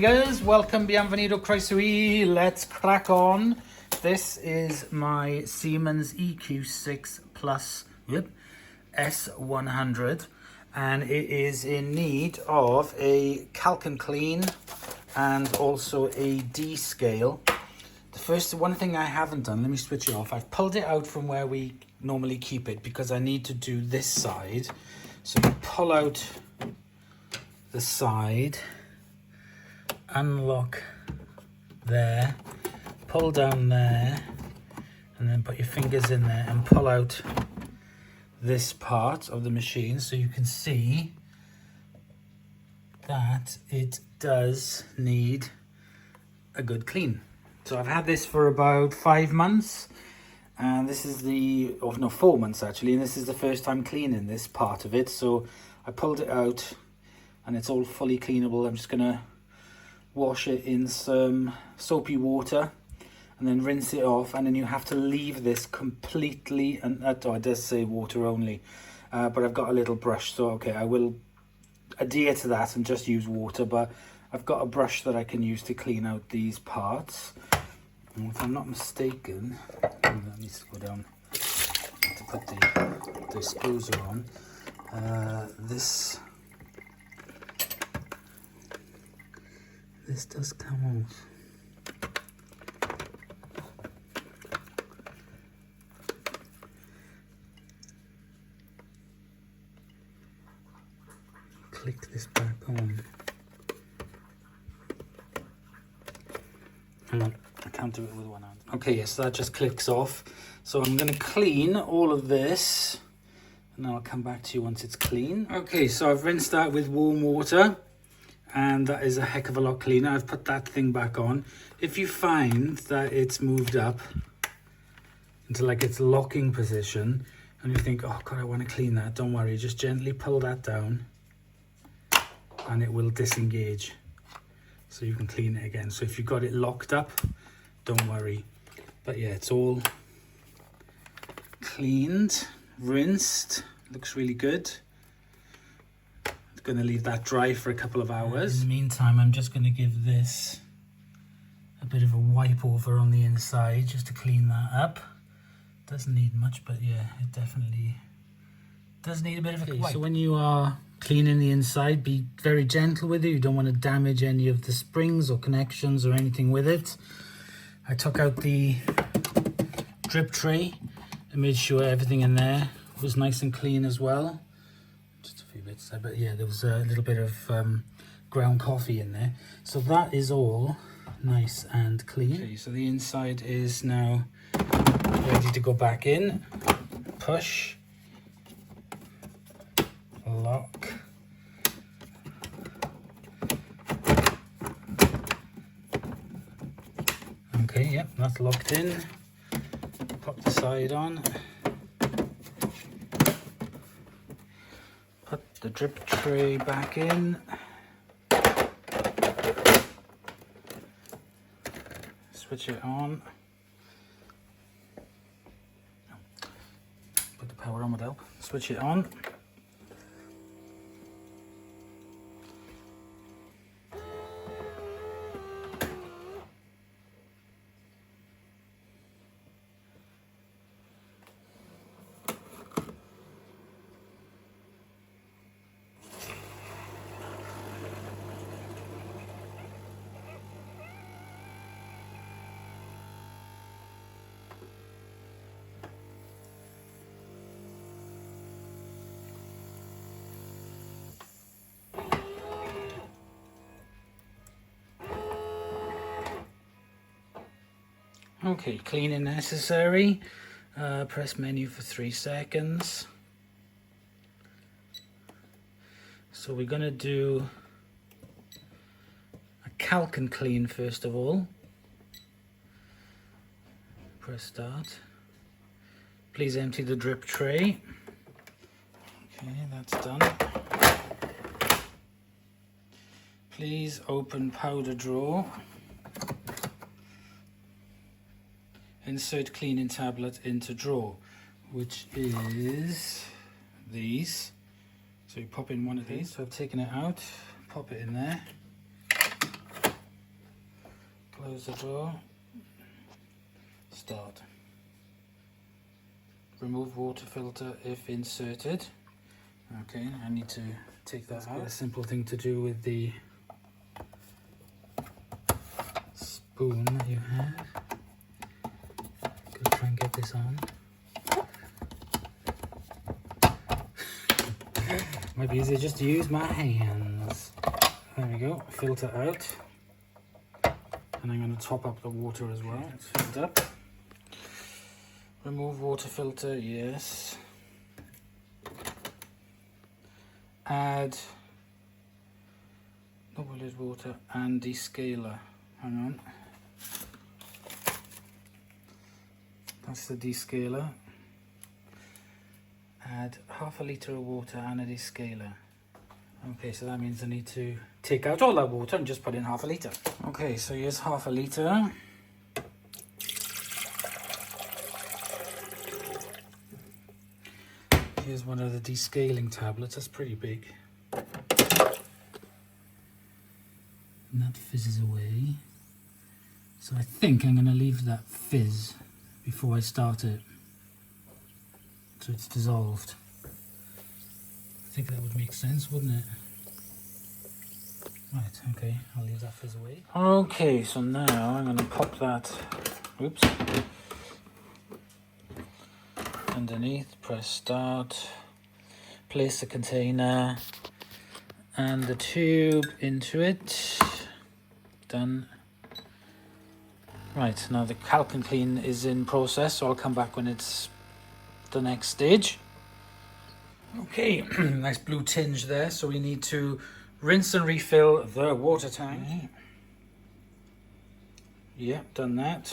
amigos, welcome, bienvenido, croeso, let's crack on. This is my Siemens EQ6 Plus S100 and it is in need of a calc and clean and also a Descale. The first one thing I haven't done, let me switch it off. I've pulled it out from where we normally keep it because I need to do this side. So you pull out the side, unlock there, pull down there, and then put your fingers in there and pull out this part of the machine so you can see that it does need a good clean. So I've had this for about 5 months, and this is the, or no, 4 months actually, and this is the first time cleaning this part of it. So I pulled it out and it's all fully cleanable. I'm just gonna wash it in some soapy water and then rinse it off, and then you have to leave this completely, and oh, it does say water only, but I've got a little brush, so okay, I will adhere to that and just use water, but I've got a brush that I can use to clean out these parts. And if I'm not mistaken, that needs to go down to put the disposer on. This does come off. Click this back on. Hang on, I can't do it with one hand. Okay, yes, that just clicks off. So I'm going to clean all of this, and then I'll come back to you once it's clean. Okay, so I've rinsed that with warm water, and that is a heck of a lot cleaner. I've put that thing back on. If you find that it's moved up into like its locking position, and you think, oh God, I want to clean that, don't worry, just gently pull that down, and it will disengage. So you can clean it again. So if you've got it locked up, don't worry. But yeah, it's all cleaned, rinsed, looks really good. I'm gonna leave that dry for a couple of hours. In the meantime, I'm just gonna give this a bit of a wipe over on the inside just to clean that up. Doesn't need much, but yeah, it definitely does need a bit of a wipe. So when you are cleaning the inside, be very gentle with it. You don't want to damage any of the springs or connections or anything with it. I took out the drip tray and made sure everything in there was nice and clean as well. Just a few bits there, but yeah, there was a little bit of ground coffee in there. So that is all nice and clean. Okay, so the inside is now ready to go back in. Push. Lock. Okay, yep, that's locked in. Pop the side on. Put the drip tray back in. Switch it on. Put the power on without. Switch it on. Okay, cleaning necessary. Press menu for 3 seconds. So we're going to do a calc and clean first of all. Press start. Please empty the drip tray. Okay, that's done. Please open powder drawer. Insert cleaning tablet into drawer, which is these. So you pop in one of these. So I've taken it out, pop it in there. Close the door. Start. Remove water filter if inserted. Okay, I need to take that out. A simple thing to do with the spoon that you have. Go try and get this on. Might be easier just to use my hands. There we go, filter out. And I'm going to top up the water as well. It's filled up. Remove water filter, yes. Add double lid water and descaler. Hang on. That's the descaler. Add half a litre of water and a descaler. Okay, so that means I need to take out all that water and just put in half a litre. Okay, so here's half a litre. Here's one of the descaling tablets, that's pretty big. And that fizzes away. So I think I'm going to leave that fizz before I start it. So it's dissolved. I think that would make sense, wouldn't it? Right, okay, I'll leave that fizz away. Okay, so now I'm going to pop that, oops, underneath, press start, place the container and the tube into it. Done. Right, now the calc and clean is in process, so I'll come back when it's the next stage. Okay, nice blue tinge there, so we need to rinse and refill the water tank. Okay. Yep, done that.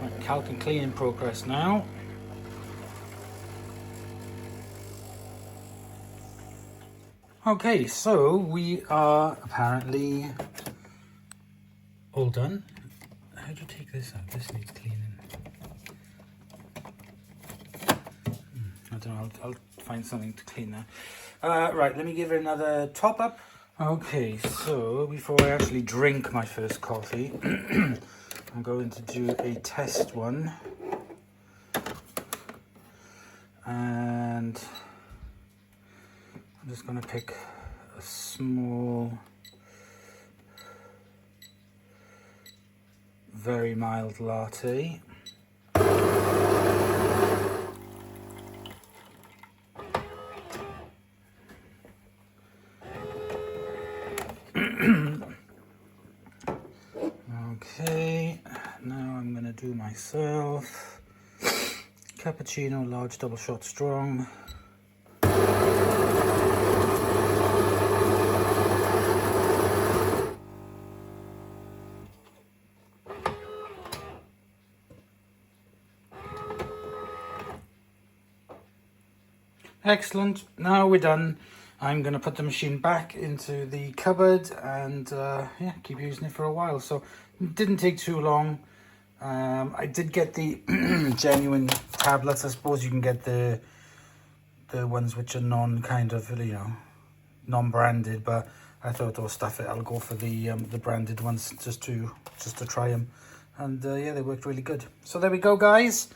Right, calc and clean in progress now. Okay, so we are apparently all done. How do you take this out? This needs cleaning. I don't know, I'll find something to clean that. Right, let me give it another top up. Okay, so before I actually drink my first coffee, I'm going to do a test one. And I'm just going to pick a small, very mild latte. Okay, now I'm going to do myself cappuccino, large double shot strong. Excellent, now we're done. I'm going to put the machine back into the cupboard and yeah, keep using it for a while. So it didn't take too long. I did get the genuine tablets. I suppose you can get the ones which are non-branded, but I thought, oh, stuff it, I'll go for the branded ones just to try them. And yeah, they worked really good. So there we go, guys.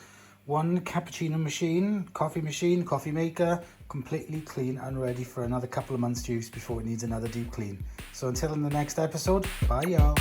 One cappuccino machine, coffee maker, completely clean and ready for another couple of months use before it needs another deep clean. So until in the next episode, bye y'all.